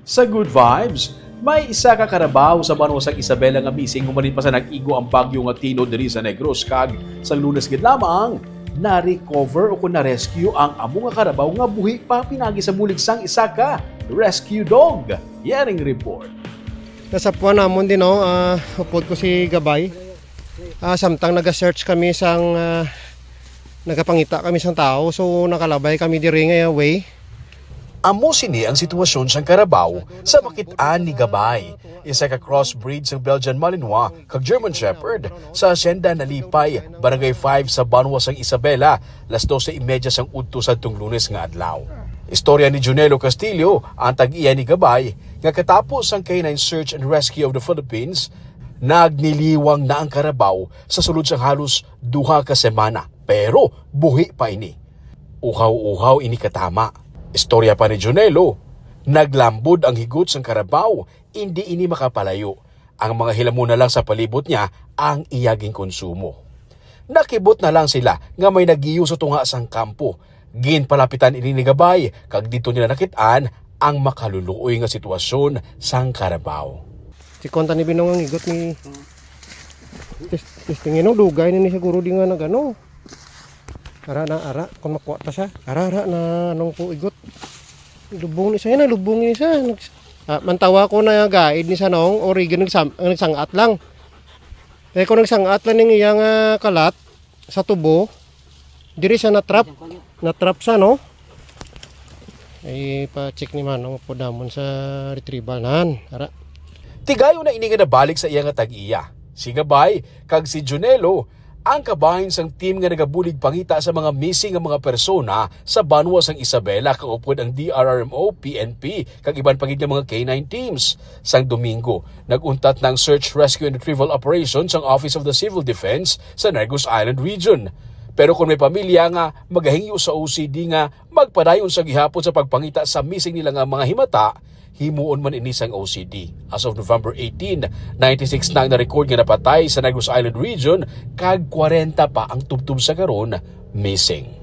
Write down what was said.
Sa Good Vibes, may isa ka karabaw sa Banosang Isabela nga missing humalit pa sa nag-igo ang bagyo nga Tino diri sa Negros kag sa Lunes gid lamang na-recover o kung na-rescue ang amo nga karabaw nga buhi pa pinagi sa bulig sang isa ka rescue dog. Yaring report. Nasa puwan namon din upod ko si Gabay. Samtang naga-search kami sang nagapangita kami sang tao, so nakalabay kami diri nga way. Amo sini ang sitwasyon sang karabaw sa makitaan ni Gabay. Isa ka crossbreed sang Belgian Malinois kag German Shepherd sa Hacienda Nalipay, Barangay 5 sa Banwa sang Isabela, las 12:30 sang udto sadtong Lunes nga adlaw. Istorya ni Junelo Castillo, ang tag-iya ni Gabay, nga katapos ang Canine Search and Rescue of the Philippines, nagniliwang na ang karabaw sa sulod sang halos 2 ka semana. Pero buhi pa ini. Uhaw-uhaw ini katama. Istorya pa ni Junelo, naglambod ang higot sang karabaw, hindi ini makapalayo. Ang mga hilamo na lang sa palibot niya ang iyaging konsumo. Nakibot na lang sila nga may nagiyo sa tunga sang kampo. Ginpalapitan ini ni Gabay, kag dito nila nakitaan ang makaluluoy nga sitwasyon sang karabaw. Si konta ni Binong ang higot ni testingin dugay ni siguro di nga nagano. Ara kung makuha ta siya. Ara na anong po igot. Lubong ni siya na, lubong ni siya. Mantawa ko na guide ni sa nong origin nagsangat lang. Kung nagsangat lang ng iyang kalat sa tubo, diri siya natrap sa no. Ay pa-check ni Manong po damon sa retrieval nan. Ara. Tigayo na ini nga nabalik sa iyang tag-iya. Si Gabay kag si Junelo ang kabahin sang team nga nagabulig pangita sa mga missing nga mga persona sa Banwa sang Isabela kag upod ang DRRMO, PNP kag iban pagid nga mga K9 teams. Sang Domingo, naguntat ng Search, Rescue and Retrieval Operations ang Office of the Civil Defense sa Negros Island Region. Pero kung may pamilya nga magahingyo sa OCD nga magpadayon sa gihapon sa pagpangita sa missing nila nga mga himata, himuon man ini sang OCD. As of November 18, 96 na ang na-record nga napatay sa Negros Island Region kag 40 pa ang tubtub sa karon missing.